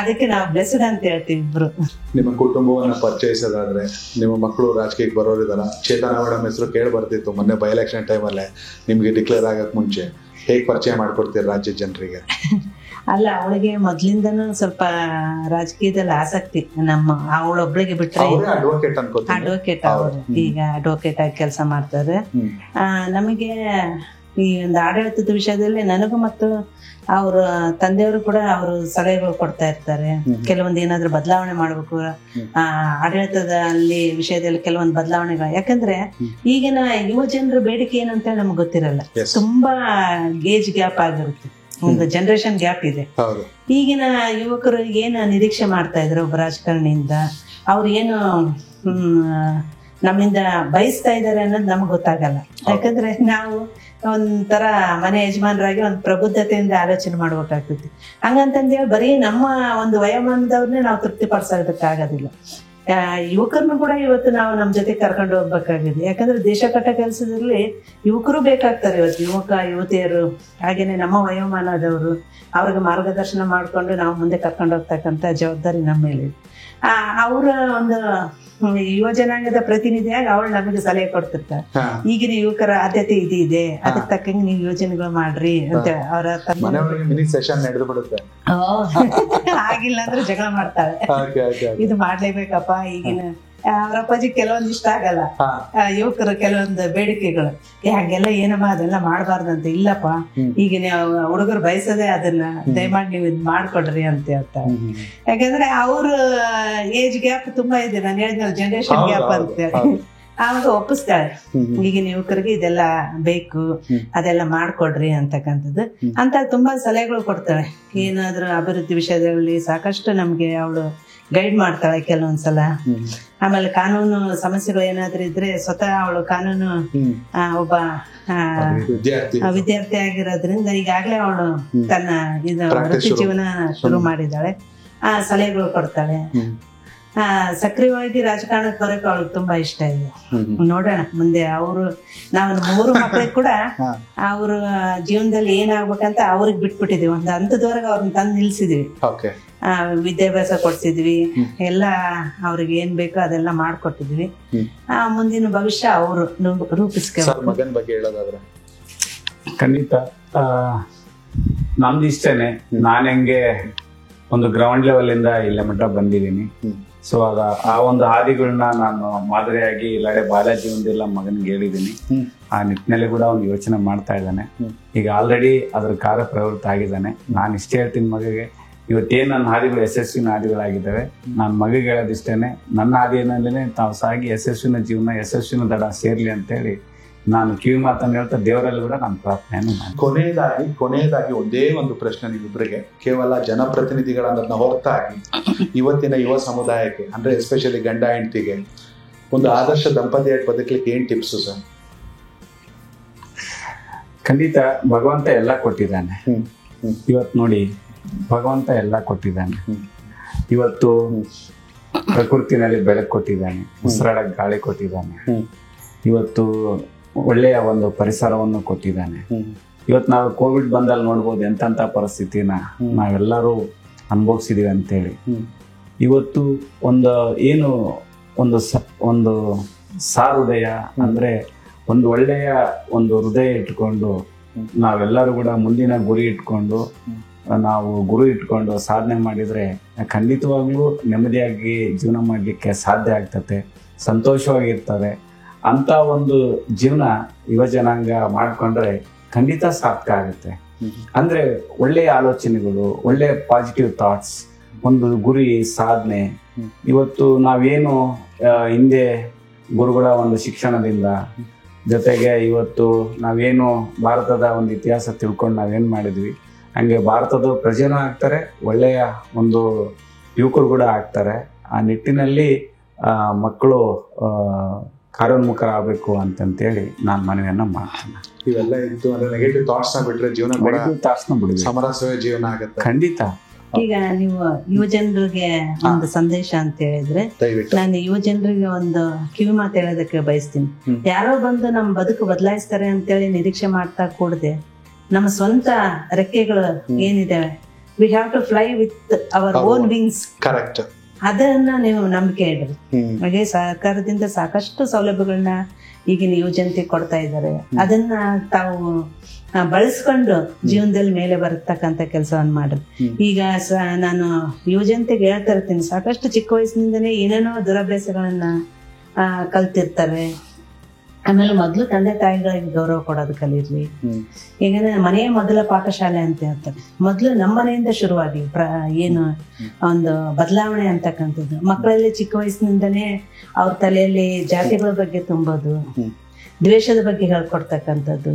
ಅದಕ್ಕೆ ನಾವು ಬ್ಲೆಸ್ಡ್ ಅಂತ ಹೇಳ್ತೀವಿ ಇಬ್ರು. ನಿಮ್ಮ ಕುಟುಂಬವನ್ನ ಪರಿಚಯಿಸೋದಾದ್ರೆ, ನಿಮ್ಮ ಮಕ್ಕಳು ರಾಜಕೀಯಕ್ಕೆ ಬರೋರಿದಾರ. ಚೇತನಾ ಮೇಡಮ್ ಹೆಸರು ಕೇಳಿ ಬರ್ತಿತ್ತು ಮೊನ್ನೆ ಬೈ ಎಲೆಕ್ಷನ್ ಟೈಮಲ್ಲೇ. ನಿಮ್ಗೆ ಡಿಕ್ಲೇರ್ ಆಗಕ್ ಮುಂಚೆ ಹೇಗೆ ಪರಿಚಯ ಮಾಡ್ಕೊಡ್ತೀರಿ ರಾಜ್ಯದ ಜನರಿಗೆ? ಅಲ್ಲ, ಅವಳಿಗೆ ಮೊದ್ಲಿಂದನೂ ಸ್ವಲ್ಪ ರಾಜಕೀಯದಲ್ಲಿ ಆಸಕ್ತಿ. ಅವಳೊಬ್ಳಿಗೆ ಬಿಟ್ರೆ ಅಡ್ವೊಕೇಟ್, ಅವರು ಈಗ ಅಡ್ವೊಕೇಟ್ ಆಗಿ ಕೆಲಸ ಮಾಡ್ತಾರೆ. ನಮಗೆ ಈ ಒಂದು ಆಡಳಿತದ ವಿಷಯದಲ್ಲಿ ನನಗೂ ಮತ್ತು ಅವ್ರ ತಂದೆಯವರು ಕೂಡ ಅವರು ಸಲಹೆಗಳು ಕೊಡ್ತಾ ಇರ್ತಾರೆ. ಕೆಲವೊಂದು ಏನಾದ್ರೂ ಬದಲಾವಣೆ ಮಾಡ್ಬೇಕು, ಆಡಳಿತದಲ್ಲಿ ವಿಷಯದಲ್ಲಿ ಕೆಲವೊಂದು ಬದಲಾವಣೆಗಳು. ಯಾಕಂದ್ರೆ ಈಗಿನ ಯುವ ಜನರ ಬೇಡಿಕೆ ಏನಂತ ನಮ್ಗೆ ಗೊತ್ತಿರಲ್ಲ. ತುಂಬಾ ಏಜ್ ಗ್ಯಾಪ್ ಆಗಿರುತ್ತೆ, ಒಂದು ಜನರೇಷನ್ ಗ್ಯಾಪ್ ಇದೆ. ಈಗಿನ ಯುವಕರು ಏನು ನಿರೀಕ್ಷೆ ಮಾಡ್ತಾ ಇದ್ರು ಒಬ್ಬ ರಾಜಕಾರಣಿಯಿಂದ, ಅವ್ರು ಏನು ನಮ್ಮಿಂದ ಬಯಸ್ತಾ ಇದ್ದಾರೆ ಅನ್ನೋದು ನಮ್ಗೆ ಗೊತ್ತಾಗಲ್ಲ. ಯಾಕಂದ್ರೆ ನಾವು ಒಂಥರ ಮನೆ ಯಜಮಾನರಾಗಿ ಒಂದು ಪ್ರಬುದ್ಧತೆಯಿಂದ ಆಲೋಚನೆ ಮಾಡ್ಬೇಕಾಗ್ತೈತಿ. ಹಂಗಂತಂದೇಳಿ ಬರೀ ನಮ್ಮ ಒಂದು ವಯೋಮಾನದವ್ರನ್ನೇ ನಾವು ತೃಪ್ತಿ ಪಡಿಸೋದಕ್ಕಾಗೋದಿಲ್ಲ. ಯುವಕರನ್ನು ಕೂಡ ಇವತ್ತು ನಾವು ನಮ್ಮ ಜೊತೆ ಕರ್ಕೊಂಡು ಹೋಗ್ಬೇಕಾಗಿದೆ. ಯಾಕಂದ್ರೆ ದೇಶ ಕಟ್ಟ ಕೆಲಸದಲ್ಲಿ ಯುವಕರು ಬೇಕಾಗ್ತಾರೆ ಇವತ್ತು, ಯುವತಿಯರು. ಹಾಗೇನೆ ನಮ್ಮ ವಯೋಮಾನದವರು, ಅವ್ರಿಗೆ ಮಾರ್ಗದರ್ಶನ ಮಾಡಿಕೊಂಡು ನಾವು ಮುಂದೆ ಕರ್ಕೊಂಡು ಹೋಗ್ತಕ್ಕಂಥ ಜವಾಬ್ದಾರಿ ನಮ್ಮ ಮೇಲೆ. ಅವರ ಒಂದು ಯುವ ಜನಾಂಗದ ಪ್ರತಿನಿಧಿಯಾಗಿ ಅವಳು ನಮಗೆ ಸಲಹೆ ಕೊಡ್ತಿರ್ತಾಳೆ. ಹಾ. ಈಗಿನ ಯುವಕರ ಆದ್ಯತೆ ಇದೆ, ಅದಕ್ಕೆ ತಕ್ಕಂಗೆ ನೀವು ಯೋಜನೆಗಳು ಮಾಡ್ರಿ ಅಂತ ಅವರ ಮನೆಯೊಳಗೆ ಮಿನಿ ಸೆಷನ್ ನಡೆದು ಬಿಡುತ್ತೆ. ಆಗಿಲ್ಲ ಅಂದ್ರೆ ಜಗಳ ಮಾಡ್ತಾಳೆ. Okay, okay, okay. ಇದು ಮಾಡ್ಲೇಬೇಕಪ್ಪ. ಈಗಿನ ಅವ್ರ ಅಪ್ಪಾಜಿ ಕೆಲವೊಂದು ಇಷ್ಟ ಆಗಲ್ಲ, ಹಾ. ಯುವಕರ ಕೆಲವೊಂದು ಬೇಡಿಕೆಗಳು ಹಂಗೆಲ್ಲ ಏನಮ್ಮ ಅದೆಲ್ಲ ಮಾಡಬಾರ್ದಂತ. ಇಲ್ಲಪ್ಪ, ಈಗಿನ ಹುಡುಗರು ಬಯಸದೆ ಅದನ್ನ ದಯಮಾಡಿ ನೀವು ಇದ್ ಮಾಡ್ಕೊಡ್ರಿ ಅಂತ ಹೇಳ್ತಾರೆ. ಯಾಕಂದ್ರೆ ಅವ್ರ ಏಜ್ ಗ್ಯಾಪ್ ತುಂಬಾ ಇದೆ. ನಾನು ಹೇಳಿದ್ನಲ್ಲ ಜನರೇಷನ್ ಗ್ಯಾಪ್ ಅಂತೇಳಿ. ಆವಾಗ ಒಪ್ಪಿಸ್ತಾಳೆ, ಈಗಿನ ಯುವಕರಿಗೆ ಇದೆಲ್ಲ ಬೇಕು, ಅದೆಲ್ಲ ಮಾಡ್ಕೊಡ್ರಿ ಅಂತಕ್ಕಂಥದ್ದು ಅಂತ ತುಂಬಾ ಸಲಹೆಗಳು ಕೊಡ್ತಾಳೆ. ಏನಾದ್ರೂ ಅಭಿವೃದ್ಧಿ ವಿಷಯದಲ್ಲಿ ಸಾಕಷ್ಟು ನಮ್ಗೆ ಅವಳು ಗೈಡ್ ಮಾಡ್ತಾಳೆ ಕೆಲವೊಂದ್ಸಲ. ಆಮೇಲೆ ಕಾನೂನು ಸಮಸ್ಯೆಗಳು ಏನಾದ್ರೂ ಇದ್ರೆ ಸ್ವತಃ ಅವಳು ಕಾನೂನು ಒಬ್ಬ ವಿದ್ಯಾರ್ಥಿ ಆಗಿರೋದ್ರಿಂದ ಈಗಾಗ್ಲೇ ಅವಳು ತನ್ನ ಇದು ವೃತ್ತಿ ಜೀವನ ಶುರು ಮಾಡಿದ್ದಾಳೆ. ಸಲಹೆಗಳು ಕೊಡ್ತಾಳೆ. ಸಕ್ರಿಯವಾಗಿ ರಾಜಕಾರಣಕ್ಕೆ ಬರೋಕೆ ಅವಳಿಗೆ ತುಂಬಾ ಇಷ್ಟ ಇದೆ. ನೋಡೋಣ ಮುಂದೆ ನಾವು 3 ಮಕ್ಕಳಿಗೆ ಕೂಡ ಅವ್ರ ಜೀವನದಲ್ಲಿ ಏನಾಗ್ಬೇಕಂತ ಅವ್ರಿಗೆ ಬಿಟ್ಬಿಟ್ಟಿದೀವಿ. ಒಂದು ಹಂತದವರೆಗೆ ಅವ್ರನ್ನ ತಂದು ನಿಲ್ಸಿದೀವಿ. ವಿದ್ಯಾಭ್ಯಾಸ ಕೊಡ್ಸಿದ್ವಿ, ಎಲ್ಲ ಅವ್ರಿಗೆ ಏನ್ ಬೇಕೋ ಅದೆಲ್ಲ ಮಾಡ್ಕೊಟ್ಟಿದ್ವಿ. ಮುಂದಿನ ಭವಿಷ್ಯ ಅವರು ರೂಪಿಸ್ಕೊಂಡು. ಮಗನ ಬಗ್ಗೆ ಹೇಳೋದಾದ್ರೆ ಖಂಡಿತ ನಮ್ದು ಇಷ್ಟೇನೆ. ನಾನು ಹೆಂಗೆ ಒಂದು ಗ್ರೌಂಡ್ ಲೆವೆಲ್ ಇಂದ ಇಲ್ಲೇ ಮಟ್ಟ ಬಂದಿದ್ದೀನಿ. ಸೊ ಆ ಒಂದು ಹಾದಿಗಳನ್ನ ನಾನು ಮಾದರಿಯಾಗಿ ಇಲ್ಲಡೆ ಬಾಲ್ಯ ಜೀವನದೆಲ್ಲ ಮಗನಿಗೆ ಹೇಳಿದ್ದೀನಿ. ಆ ನಿಟ್ಟಿನಲ್ಲಿ ಕೂಡ ಒಂದು ಯೋಚನೆ ಮಾಡ್ತಾ ಇದ್ದಾನೆ. ಈಗ ಆಲ್ರೆಡಿ ಅದ್ರ ಕಾರ್ಯಪ್ರವೃತ್ತ ಆಗಿದ್ದಾನೆ. ನಾನು ಇಷ್ಟೇ ಹೇಳ್ತೀನಿ ಮಗಿಗೆ, ಇವತ್ತೇನು ನನ್ನ ಹಾದಿಗಳು ಯಶಸ್ವಿನ ಹಾದಿಗಳಾಗಿದ್ದಾವೆ. ನಾನು ಮಗಿಗೆ ಹೇಳೋದಿಷ್ಟೇನೆ, ನನ್ನ ಹಾದಿಯಲ್ಲೇ ತಾವು ಸಾಗಿ ಯಶಸ್ವಿನ ಜೀವನ, ಯಶಸ್ವಿನ ದಡ ಸೇರ್ಲಿ ಅಂತೇಳಿ ನಾನು ಕಿವಿ ಮಾತನ್ನು ಹೇಳ್ತಾ ದೇವರಲ್ಲಿ ಕೂಡ ನಾನು ಪ್ರಾರ್ಥನೆಯನ್ನು ಮಾಡಿ. ಕೊನೆಯದಾಗಿ ಒಂದೇ ಒಂದು ಪ್ರಶ್ನೆ ನಿಮ್ಮಿಬ್ಬರಿಗೆ, ಕೇವಲ ಜನಪ್ರತಿನಿಧಿಗಳನ್ನ ಹೊರತಾಗಿ ಇವತ್ತಿನ ಯುವ ಸಮುದಾಯಕ್ಕೆ, ಅಂದ್ರೆ ಎಸ್ಪೆಷಲಿ ಗಂಡ ಹೆಂಡತಿಗೆ ಒಂದು ಆದರ್ಶ ದಂಪತಿಯಾಗಿ ಬದುಕಲಿಕ್ಕೆ ಏನ್ ಟಿಪ್ಸ್ ಸರ್? ಖಂಡಿತ ಭಗವಂತ ಎಲ್ಲ ಕೊಟ್ಟಿದ್ದಾನೆ. ಇವತ್ತು ನೋಡಿ, ಭಗವಂತ ಎಲ್ಲ ಕೊಟ್ಟಿದ್ದಾನೆ. ಇವತ್ತು ಪ್ರಕೃತಿನಲ್ಲಿ ಬೆಳಕು ಕೊಟ್ಟಿದ್ದಾನೆ, ಉಸಿರಾಡಕ್ಕೆ ಗಾಳಿ ಕೊಟ್ಟಿದ್ದಾನೆ, ಇವತ್ತು ಒಳ್ಳೆಯ ಒಂದು ಪರಿಸರವನ್ನು ಕೊಟ್ಟಿದ್ದಾನೆ. ಇವತ್ತು ನಾವು ಕೋವಿಡ್ ಬಂದಲ್ಲಿ ನೋಡ್ಬೋದು ಎಂತೆಂಥ ಪರಿಸ್ಥಿತಿನ ನಾವೆಲ್ಲರೂ ಅನುಭವಿಸಿದೀವಿ ಅಂತೇಳಿ. ಇವತ್ತು ಒಂದು ಸಾಹೃದಯ ಅಂದ್ರೆ ಒಂದು ಒಳ್ಳೆಯ ಒಂದು ಹೃದಯ ಇಟ್ಕೊಂಡು ನಾವೆಲ್ಲರೂ ಕೂಡ ಮುಂದಿನ ಗುರಿ ಇಟ್ಕೊಂಡು ಸಾಧನೆ ಮಾಡಿದ್ರೆ ಖಂಡಿತವಾಗ್ಲೂ ನೆಮ್ಮದಿಯಾಗಿ ಜೀವನ ಮಾಡಲಿಕ್ಕೆ ಸಾಧ್ಯ ಆಗ್ತದೆ, ಸಂತೋಷವಾಗಿರ್ತಾರೆ. ಅಂತ ಒಂದು ಜೀವನ ಯುವ ಜನಾಂಗ ಮಾಡ್ಕೊಂಡ್ರೆ ಖಂಡಿತ ಸಾರ್ಥಕ ಆಗುತ್ತೆ. ಅಂದ್ರೆ ಒಳ್ಳೆಯ ಆಲೋಚನೆಗಳು, ಒಳ್ಳೆಯ ಪಾಸಿಟಿವ್ ಥಾಟ್ಸ್, ಒಂದು ಗುರಿ ಸಾಧನೆ. ಇವತ್ತು ನಾವೇನು ಹಿಂದೆ ಗುರುಗಳ ಒಂದು ಶಿಕ್ಷಣದಿಂದ ಜೊತೆಗೆ ಇವತ್ತು ನಾವೇನು ಭಾರತದ ಒಂದು ಇತಿಹಾಸ ತಿಳ್ಕೊಂಡು ನಾವೇನು ಮಾಡಿದ್ವಿ, ಹಂಗೆ ಭಾರತದ ಪ್ರಜೆನೂ ಆಗ್ತಾರೆ, ಒಳ್ಳೆಯ ಒಂದು ಯುವಕರು ಕೂಡ ಆಗ್ತಾರೆ. ಆ ನಿಟ್ಟಿನಲ್ಲಿ ಮಕ್ಕಳು ಕಾರ್ಯೋನ್ಮುಖರಾಗಬೇಕು ಅಂತಂತೇಳಿ ನಾನು ಮನವಿಯನ್ನ ಮಾಡ್ತೇನೆ. ಇವೆಲ್ಲ ಇತ್ತು ಅಂದ್ರೆ ನೆಗೆಟಿವ್ ಥಾಟ್ಸ್ ನ ಬಿಟ್ರೆ ಜೀವನ ಬಿಡಿ ಸಮರಸವೇ ಜೀವನ ಆಗುತ್ತೆ. ಖಂಡಿತ. ಈಗ ನೀವು ಯುವ ಜನರಿಗೆ ಒಂದು ಸಂದೇಶ ಅಂತ ಹೇಳಿದ್ರೆ, ನಾನು ಯುವ ಜನರಿಗೆ ಒಂದು ಕಿವಿ ಮಾತು ಹೇಳೋದಕ್ಕೆ ಬಯಸ್ತೀನಿ. ಯಾರೋ ಬಂದು ನಮ್ಮ ಬದುಕು ಬದಲಾಯಿಸ್ತಾರೆ ಅಂತೇಳಿ ನಿರೀಕ್ಷೆ ಮಾಡ್ತಾ ಕೂಡದೆ, ನಮ್ಮ ಸ್ವಂತ ರೆಕ್ಕೆಗಳು ಏನಿದಾವೆ, we have to fly with our own wings. Correct. ಅದನ್ನ ನೀವು ನಂಬಿಕೆ ಇಡ್ರಿ. ಹಾಗೆ ಸರ್ಕಾರದಿಂದ ಸಾಕಷ್ಟು ಸೌಲಭ್ಯಗಳನ್ನ ಈಗಿನ ಯುವ ಜನತೆ ಕೊಡ್ತಾ ಇದ್ದಾರೆ. ಅದನ್ನ ತಾವು ಬಳಸ್ಕೊಂಡು ಜೀವನದಲ್ಲಿ ಮೇಲೆ ಬರತಕ್ಕಂತ ಕೆಲಸವನ್ನ ಮಾಡ್ರಿ. ಈಗ ನಾನು ಯುವ ಜನತೆಗೆ ಹೇಳ್ತಾ ಇರ್ತೀನಿ, ಸಾಕಷ್ಟು ಚಿಕ್ಕ ವಯಸ್ಸಿನಿಂದನೇ ಏನೇನೋ ದುರಭ್ಯಾಸಗಳನ್ನ ಕಲ್ತಿರ್ತಾರೆ. ಆಮೇಲೆ ಮೊದ್ಲು ತಂದೆ ತಾಯಿಗಳಿಗೆ ಗೌರವ ಕೊಡೋದು ಕಲೀರಿ. ಈಗ ಮನೆಯ ಮೊದಲ ಪಾಠಶಾಲೆ ಅಂತ ಹೇಳ್ತಾರೆ. ಮೊದ್ಲು ನಮ್ಮ ಮನೆಯಿಂದ ಶುರುವಾಗಿ ಏನು ಒಂದು ಬದಲಾವಣೆ ಅಂತಕ್ಕಂಥದ್ದು ಮಕ್ಕಳಲ್ಲಿ ಚಿಕ್ಕ ವಯಸ್ಸಿನಿಂದನೇ ಅವ್ರ ತಲೆಯಲ್ಲಿ ಜಾತಿಗಳ ಬಗ್ಗೆ ತುಂಬೋದು, ದ್ವೇಷದ ಬಗ್ಗೆ ಹೇಳ್ಕೊಡ್ತಕ್ಕಂಥದ್ದು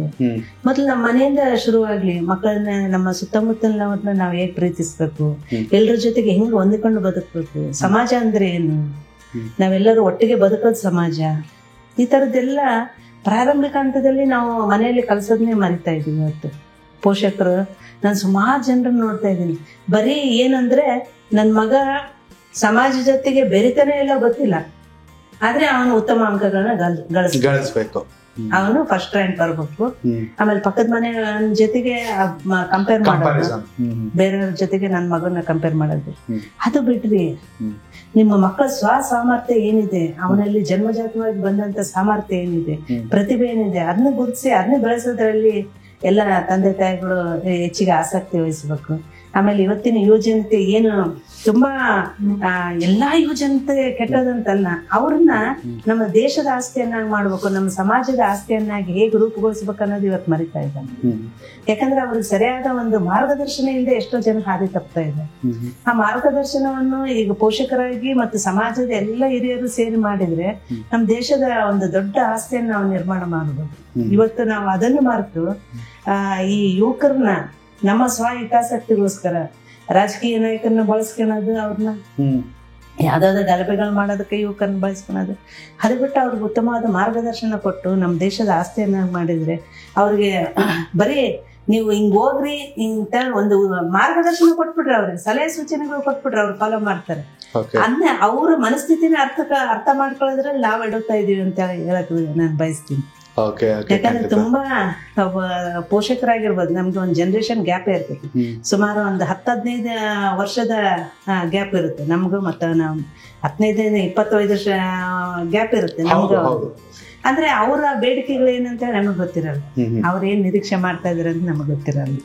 ಮೊದ್ಲು ನಮ್ಮ ಮನೆಯಿಂದ ಶುರುವಾಗ್ಲಿ. ಮಕ್ಕಳನ್ನ ನಮ್ಮ ಸುತ್ತಮುತ್ತಲಿನವ್ರನ್ನ ನಾವ್ ಹೇಗ್ ಪ್ರೀತಿಸ್ಬೇಕು, ಎಲ್ರ ಜೊತೆಗೆ ಹೆಂಗ್ ಹೊಂದಿಕೊಂಡು ಬದುಕ್ಬೇಕು, ಸಮಾಜ ಅಂದ್ರೆ ಏನು, ನಾವೆಲ್ಲರೂ ಒಟ್ಟಿಗೆ ಬದುಕೋದು ಸಮಾಜ, ಈ ತರದ್ದೆಲ್ಲ ಪ್ರಾರಂಭಿಕ ಹಂತದಲ್ಲಿ ನಾವು ಮನೆಯಲ್ಲಿ ಕಲ್ಸೋದನ್ನೇ ಮರಿತಾ ಇದೀವಿ. ಇವತ್ತು ಪೋಷಕರು, ನಾನು ಸುಮಾರು ಜನರನ್ನ ನೋಡ್ತಾ ಇದ್ದೀನಿ, ಬರೀ ಏನಂದ್ರೆ ನನ್ ಮಗ ಸಮಾಜ ಜೊತೆಗೆ ಬೆರಿತಾನೆ ಎಲ್ಲ ಗೊತ್ತಿಲ್ಲ, ಆದ್ರೆ ಅವನು ಉತ್ತಮ ಅಂಕಗಳನ್ನ ಗಳಿಸ್ಬೇಕು. ಅವನು ಫಸ್ಟ್ ರ್ಯಾಂಕ್ ಬರ್ಬೇಕು. ಆಮೇಲೆ ಪಕ್ಕದ ಮನೆ ಜೊತೆಗೆ ಕಂಪೇರ್ ಮಾಡೋದು, ಬೇರೆಯವ್ರ ಜೊತೆಗೆ ನನ್ನ ಮಗನ ಕಂಪೇರ್ ಮಾಡೋದು, ಅದು ಬಿಡ್ರಿ. ನಿಮ್ಮ ಮಕ್ಕಳ ಸಾಮರ್ಥ್ಯ ಏನಿದೆ, ಅವನಲ್ಲಿ ಜನ್ಮಜಾತವಾಗಿ ಬಂದಂತ ಸಾಮರ್ಥ್ಯ ಏನಿದೆ, ಪ್ರತಿಭೆ ಏನಿದೆ, ಅದನ್ನ ಗುರುತಿಸಿ ಅದನ್ನ ಬೆಳೆಸೋದ್ರಲ್ಲಿ ಎಲ್ಲ ತಂದೆ ತಾಯಿಗಳು ಹೆಚ್ಚಿಗೆ ಆಸಕ್ತಿ ವಹಿಸ್ಬೇಕು. ಆಮೇಲೆ ಇವತ್ತಿನ ಯುವಜನತೆ ಏನು ತುಂಬಾ ಎಲ್ಲಾ ಯುವಜನತೆ ಕೆಟ್ಟದಂತಲ್ಲ, ಅವ್ರನ್ನ ನಮ್ಮ ದೇಶದ ಆಸ್ತಿಯನ್ನಾಗಿ ಮಾಡ್ಬೇಕು, ನಮ್ಮ ಸಮಾಜದ ಆಸ್ತಿಯನ್ನಾಗಿ ಹೇಗೆ ರೂಪುಗೊಳಿಸ್ಬೇಕು ಅನ್ನೋದು ಇವತ್ತು ಮರಿತಾ ಇದ್ದಾನೆ. ಯಾಕಂದ್ರೆ ಅವ್ರಿಗೆ ಸರಿಯಾದ ಒಂದು ಮಾರ್ಗದರ್ಶನ ಇಲ್ಲದೆ ಎಷ್ಟೋ ಜನ ಹಾದಿ ತಪ್ತಾ ಇದೆ. ಆ ಮಾರ್ಗದರ್ಶನವನ್ನು ಈಗ ಪೋಷಕರಾಗಿ ಮತ್ತು ಸಮಾಜದ ಎಲ್ಲ ಹಿರಿಯರು ಸೇರಿ ಮಾಡಿದ್ರೆ ನಮ್ಮ ದೇಶದ ಒಂದು ದೊಡ್ಡ ಆಸ್ತಿಯನ್ನು ನಾವು ನಿರ್ಮಾಣ ಮಾಡಬಹುದು. ಇವತ್ತು ನಾವು ಅದನ್ನು ಮರೆತು ಈ ಯುವಕರನ್ನ ನಮ್ಮ ಹಿತಾಸಕ್ತಿಗೋಸ್ಕರ ರಾಜಕೀಯ ನಾಯಕರನ್ನ ಬಳಸ್ಕೊಳೋದು, ಅವ್ರನ್ನ ಯಾವ್ದಾದ್ರು ಗಲಭೆಗಳು ಮಾಡೋದಕ್ಕೆ ಯುವಕರನ್ನ ಬಳಸ್ಕೊಳೋದು, ಅದು ಬಿಟ್ಟು ಅವ್ರಿಗೆ ಉತ್ತಮವಾದ ಮಾರ್ಗದರ್ಶನ ಕೊಟ್ಟು ನಮ್ಮ ದೇಶದ ಆಸ್ತಿಯನ್ನ ಮಾಡಿದ್ರೆ ಅವ್ರಿಗೆ ಬರೀ ನೀವು ಹಿಂಗ್ ಹೋಗ್ರಿ ಇಂತ ಒಂದು ಮಾರ್ಗದರ್ಶನ ಕೊಟ್ಬಿಟ್ರೆ, ಅವ್ರಿಗೆ ಸಲಹೆ ಸೂಚನೆಗಳು ಕೊಟ್ಬಿಟ್ರೆ ಅವ್ರು ಫಾಲೋ ಮಾಡ್ತಾರೆ. ಅದನ್ನ ಅವ್ರ ಮನಸ್ಥಿತಿನ ಅರ್ಥ ಮಾಡ್ಕೊಳ್ಳೋದ್ರಲ್ಲಿ ನಾವು ಎಡುತ್ತಾ ಇದೀವಿ ಅಂತ ಹೇಳಕ್ ನಾನು ಬಯಸ್ತೀನಿ. ಯಾಕಂದ್ರೆ ತುಂಬಾ ಪೋಷಕರಾಗಿರ್ಬೋದು, ನಮ್ಗೆ ಒಂದು ಜನರೇಷನ್ ಗ್ಯಾಪ್ ಇರ್ತೈತಿ, ಸುಮಾರು ಒಂದು 10-15 ವರ್ಷದ ಗ್ಯಾಪ್ ಇರುತ್ತೆ ನಮ್ಗೂ. ಮತ್ತು ನಾವು 15-25 ವರ್ಷ ಗ್ಯಾಪ್ ಇರುತ್ತೆ ನಮ್ಗೂ. ಅಂದ್ರೆ ಅವರ ಬೇಡಿಕೆಗಳು ಏನಂತ ನಮಗ್ ಗೊತ್ತಿರಲ್ಲ, ಅವ್ರ ಏನ್ ನಿರೀಕ್ಷೆ ಮಾಡ್ತಾ ಇದಾರೆ ಅಂತ ನಮಗ್ ಗೊತ್ತಿರಲ್ಲ.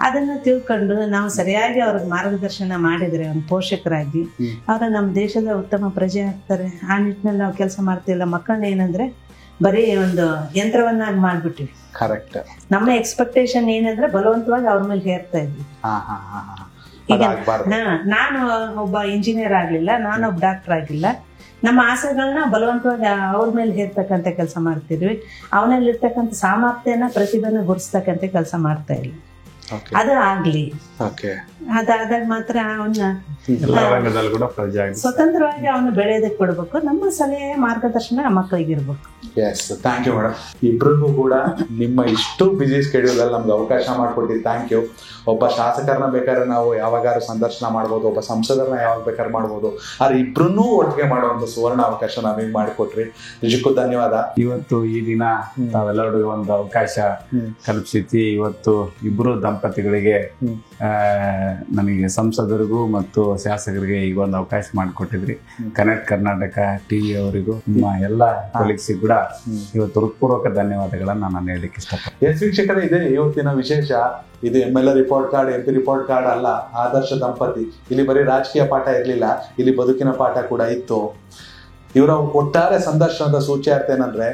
ಅದನ್ನ ತಿಳ್ಕೊಂಡು ನಾವು ಸರಿಯಾಗಿ ಅವ್ರಿಗೆ ಮಾರ್ಗದರ್ಶನ ಮಾಡಿದ್ರೆ ಒಂದು ಪೋಷಕರಾಗಿ ಅವ್ರ ನಮ್ಮ ದೇಶದ ಉತ್ತಮ ಪ್ರಜೆ ಆಗ್ತಾರೆ. ಆ ನಿಟ್ಟಿನಲ್ಲಿ ನಾವು ಕೆಲಸ ಮಾಡ್ತಿಲ್ಲ. ಮಕ್ಕಳನ್ನ ಏನಂದ್ರೆ ಬರೀ ಒಂದು ಯಂತ್ರವನ್ನಾಗಿ ಮಾಡ್ಬಿಟ್ಟಿವಿ. ಕರೆಕ್ಟ್. ನಮ್ಮ ಎಕ್ಸ್ಪೆಕ್ಟೇಷನ್ ಏನಂದ್ರೆ ಬಲವಂತವಾಗಿ ಅವ್ರ ಮೇಲೆ ಹೇರ್ತಾ ಇದ್ವಿ. ಈಗ ನಾನು ಒಬ್ಬ ಇಂಜಿನಿಯರ್ ಆಗ್ಲಿಲ್ಲ, ನಾನೊಬ್ಬ ಡಾಕ್ಟರ್ ಆಗಿಲ್ಲ, ನಮ್ಮ ಆಸೆಗಳನ್ನ ಬಲವಂತವಾಗಿ ಅವ್ರ ಮೇಲೆ ಹೇರ್ತಕ್ಕಂಥ ಕೆಲಸ ಮಾಡ್ತಿದ್ವಿ. ಅವನಲ್ಲಿರ್ತಕ್ಕಂಥ ಸಾಮರ್ಥ್ಯನ ಪ್ರತಿಭೆನ ಗುರುಸ್ತಕ್ಕಂಥ ಕೆಲಸ ಮಾಡ್ತಾ ಇಲ್ಲ. ಅದು ಆಗ್ಲಿ, ಅದಾದಾಗ ಮಾತ್ರ ಅವನ್ನ ಸ್ವತಂತ್ರವಾಗಿ ಅವನು ಬೆಳೆಯೋದಕ್ಕೆ ಕೊಡ್ಬೇಕು. ನಮ್ಮ ಸಲಹೆ ಮಾರ್ಗದರ್ಶನ ಮಕ್ಕಳಿಗಿರ್ಬೇಕು. Yes, thank you madam. ಇಬ್ರಿಗೂ ಕೂಡ ನಿಮ್ಮ ಇಷ್ಟು ಬಿಸಿ ಸ್ಕೆಡ್ಯೂಲ್ ಅಲ್ಲಿ ನಮ್ಗೆ ಅವಕಾಶ ಮಾಡಿಕೊಟ್ಟಿದ್ದು ಥ್ಯಾಂಕ್ ಯು. ಒಬ್ಬ ಶಾಸಕರನ್ನ ಬೇಕಾದ್ರೆ ನಾವು ಯಾವಾಗಾರು ಸಂದರ್ಶನ ಮಾಡ್ಬೋದು, ಒಬ್ಬ ಸಂಸದರನ್ನ ಯಾವಾಗ ಬೇಕಾದ್ರೆ ಮಾಡ್ಬೋದು, ಆದ್ರೆ ಇಬ್ರನ್ನೂ ಒಟ್ಟಿಗೆ ಮಾಡುವಂತ ಸುವರ್ಣ ಅವಕಾಶ ನಾವೀಗ ಮಾಡಿಕೊಟ್ರಿ. ನಿಜಕ್ಕೂ ಧನ್ಯವಾದ. ಇವತ್ತು ಈ ದಿನ ತಾವೆಲ್ಲರಿಗೂ ಒಂದು ಅವಕಾಶ ಕಲ್ಪಿಸಿ ಇವತ್ತು ಇಬ್ರು ದಂಪತಿಗಳಿಗೆ ನನಗೆ ಸಂಸದರಿಗೂ ಮತ್ತು ಶಾಸಕರಿಗೆ ಈಗ ಒಂದು ಅವಕಾಶ ಮಾಡಿಕೊಟ್ಟಿದ್ರಿ. ಕನೆಕ್ಟ್ ಕರ್ನಾಟಕ ಟಿವಿ ಅವರಿಗೂ ನಿಮ್ಮ ಎಲ್ಲ ಕೊಲೀಗ್ಸಿಗೂ ಕೂಡ ಇವತ್ತು ಹೃತ್ಪೂರ್ವಕ ಧನ್ಯವಾದಗಳನ್ನ ನಾನು ಹೇಳಲಿಕ್ಕೆ ಇಷ್ಟಪಡ್ತೀನಿ. ಎಸ್ ವೀಕ್ಷಕರೇ, ಇದೆ ಇವತ್ತಿನ ವಿಶೇಷ. ಇದು MLA report card, MP report card ಅಲ್ಲ, ಆದರ್ಶ ದಂಪತಿ. ಇಲ್ಲಿ ಬರೀ ರಾಜಕೀಯ ಪಾಠ ಇರಲಿಲ್ಲ, ಇಲ್ಲಿ ಬದುಕಿನ ಪಾಠ ಕೂಡ ಇತ್ತು. ಇವರ ಒಟ್ಟಾರೆ ಸಂದರ್ಶನದ ಸೂಚ್ಯಾರ್ಥ ಏನಂದ್ರೆ,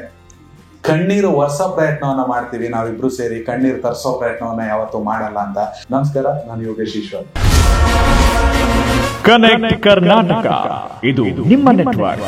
ಕಣ್ಣೀರು ಒರೆಸೋ ಪ್ರಯತ್ನವನ್ನ ಮಾಡ್ತೀವಿ ನಾವಿಬ್ರು ಸೇರಿ, ಕಣ್ಣೀರು ತರಿಸೋ ಪ್ರಯತ್ನವನ್ನ ಯಾವತ್ತೂ ಮಾಡಲ್ಲ ಅಂತ. ನಮಸ್ಕಾರ, ನಾನು ಯೋಗೇಶ್ ಈಶ್ವರ್. ಕನೆಕ್ಟ್ ಕರ್ನಾಟಕ, ಇದು ನಿಮ್ಮ ನೆಟ್ವರ್ಕ್.